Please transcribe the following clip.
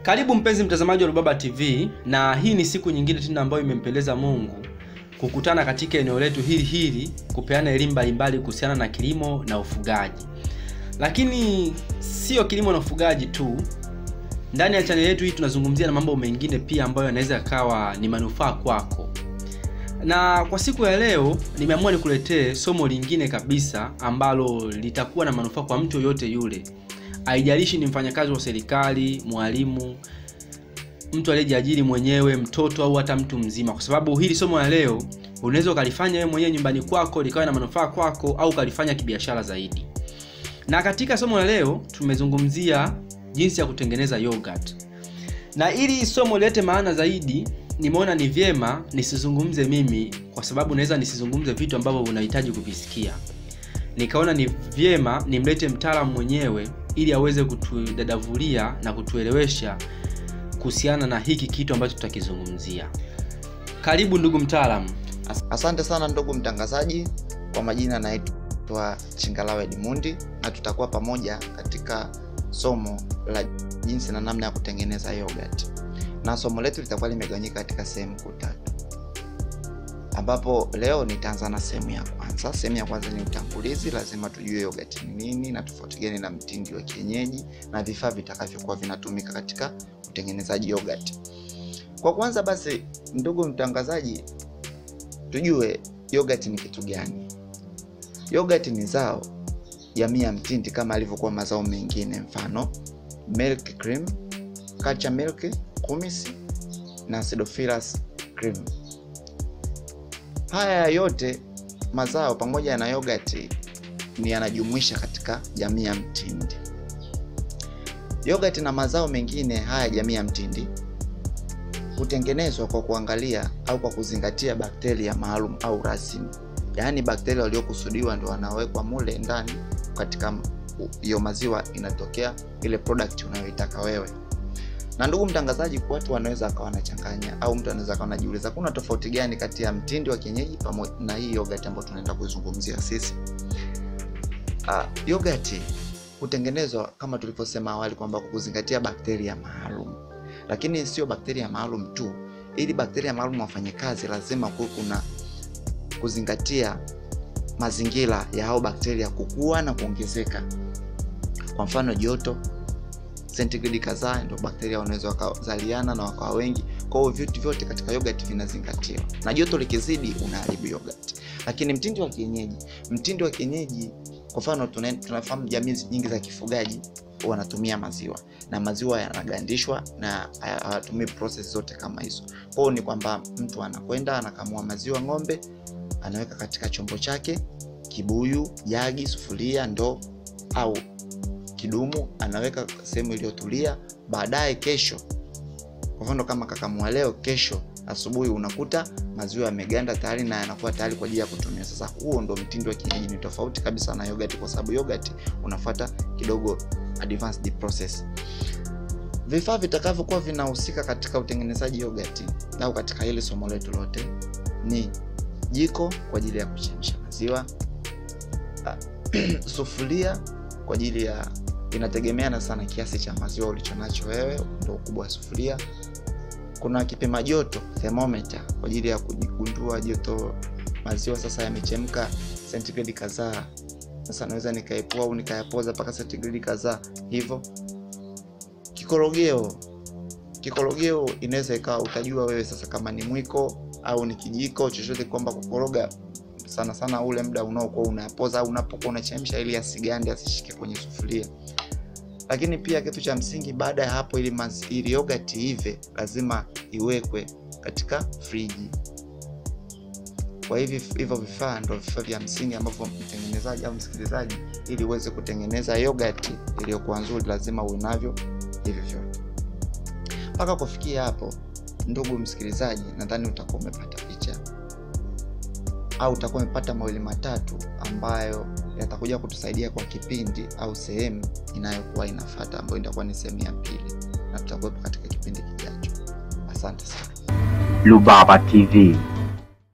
Karibu mpenzi mtazamaji wa Rubaba TV, na hii ni siku nyingine tena ambayo imempendeza Mungu kukutana katika eneo letu hili kupeana elimu mbalimbali kuhusiana na kilimo na ufugaji. Lakini sio kilimo na ufugaji tu. Ndani ya channel yetu hii tunazungumzia na mambo mengine pia ambayo yanaweza kawa ni manufaa kwako. Na kwa siku ya leo nimeamua nikuletee somo lingine kabisa ambalo litakuwa na manufaa kwa mtu yote yule. Haijalishi ni mfanyakazi wa serikali, mwalimu, mtu aliyejiajiri mwenyewe, mtoto au hata mtu mzima, kwa sababu hili somo la leo unaweza kulifanya wewe mwenyewe nyumbani kwako likawa na manufaa kwako, au kulifanya kibiashara zaidi. Na katika somo la leo tumezungumzia jinsi ya kutengeneza yogurt. Na ili somo lete maana zaidi, nimeona ni vyema nisizungumze mimi, kwa sababu naweza nisizungumze vitu ambavyo unahitaji kuvisikia. Nikaona ni vyema nimlete mtaalamu mwenyewe ili aweze kutudadavulia na kutuelewesha kuhusiana na hiki kitu ambacho tutakizungumzia. Karibu ndugu mtaalamu. Asante sana ndugu mtangazaji. Kwa majina naitwa Chingalawa Edmund, na tutakuwa pamoja katika somo la jinsi na namna ya kutengeneza yogurt. Na somo letu litakuwa limegawanyika katika sehemu tatu, ambapo leo nitaanza na sehemu ya kwanza. Sehemu ya kwanza ni utangulizi, lazima tujue yogurt ni nini na tofauti gani na mtindi wa kienyeji na vifaa vitakavyokuwa vinatumika katika utengenezaji yogurt. Kwa kwanza basi ndugu mtangazaji, tujue yogurt ni kitu gani. Yogurt ni zao jamii ya mtindi kama alivyokuwa mazao mengine, mfano milk cream, culture milk, kumisi na acidophilus cream. Haya yote mazao pamoja na yogurt ni yanajumuisha katika jamii ya mtindi. Yogurt na mazao mengine haya jamii ya mtindi hutengenezwa kwa kuangalia au kwa kuzingatia bakteria maalum au rasmi. Yaani bakteria waliokusudiwa ndio wanawekwa mule ndani, katika hiyo maziwa inatokea ile product unayoitaka wewe. Na ndugu mtangazaji, kwa watu wanaweza akawa wanachanganya, au mtu anaweza akawa anajiuliza kuna tofauti gani kati ya mtindi wa kienyeji pamoja na hii yogurt ambayo tunaenda kuzungumzia sisi. Yogurt hutengenezwa kama tulivyosema awali kwamba kwa kuzingatia bakteria maalum. Lakini sio bakteria maalum tu. Ili bakteria maalum wafanye kazi, lazima kuna kuzingatia mazingira ya hao bakteria kukua na kuongezeka. Kwa mfano joto, sentigredi kadhaa, ndio bakteria wanaweza wakazaliana na wakawa wengi. Kwa hiyo vitu vyote katika yogurt vinazingatiwa. Na joto likizidi unaharibu yogurt. Lakini mtindi wa kienyeji kwa mfano tunafahamu jamii nyingi za kifugaji wanatumia maziwa, na maziwa yanagandishwa na hawatumii process zote kama hizo. Kwa hiyo ni kwamba mtu anakwenda anakamua maziwa ng'ombe, anaweka katika chombo chake, kibuyu, jagi, sufuria, ndoo au kidumu, anaweka sehemu iliyotulia. Baadaye kesho, kwa mfano kama kakamua leo, kesho asubuhi unakuta maziwa yameganda tayari na yanakuwa tayari kwa ajili ya kutumia. Sasa huo ndo mtindo wa kienyeji. Ni tofauti kabisa na yogurt, kwa sababu yogurt unafuata kidogo advanced process. Vifaa vitakavyokuwa vinahusika katika utengenezaji yogurt au katika hili somo letu lote ni jiko kwa ajili ya kuchemsha maziwa, sufuria kwa ajili ya, inategemeana sana kiasi cha maziwa ulichonacho wewe, ndio ukubwa wa sufuria. Kuna kipima joto, thermometer, kwa ajili ya kugundua joto maziwa sasa yamechemka sentigredi kadhaa. Sasa naweza nikaepua au nikayapoza mpaka sentigredi kadhaa hivyo. Kikorogeo inaweza ikawa utajua wewe sasa kama ni mwiko au ni kijiko chochote, kwamba kukoroga sana ule muda unaokuwa unapoza au unapokuwa unachemsha, ili asigande asishike kwenye sufuria. Lakini pia kitu cha msingi, baada ya hapo ili yogurt ive lazima iwekwe katika friji. Kwa hivyo vifaa ndio vifaa vya msingi ambavyo mtengenezaji au msikilizaji, ili uweze kutengeneza yogurt iliyokuwa nzuri, lazima uwe navyo hivyo vyote. Mpaka kufikia hapo ndugu msikilizaji, nadhani utakuwa umepata picha au utakuwa umepata mawili matatu ambayo yatakuja kutusaidia kwa kipindi au sehemu inayokuwa inafuata, ambayo itakuwa ni sehemu ya pili, na tutakuwa katika kipindi kijacho. Asante sana. Rubaba TV.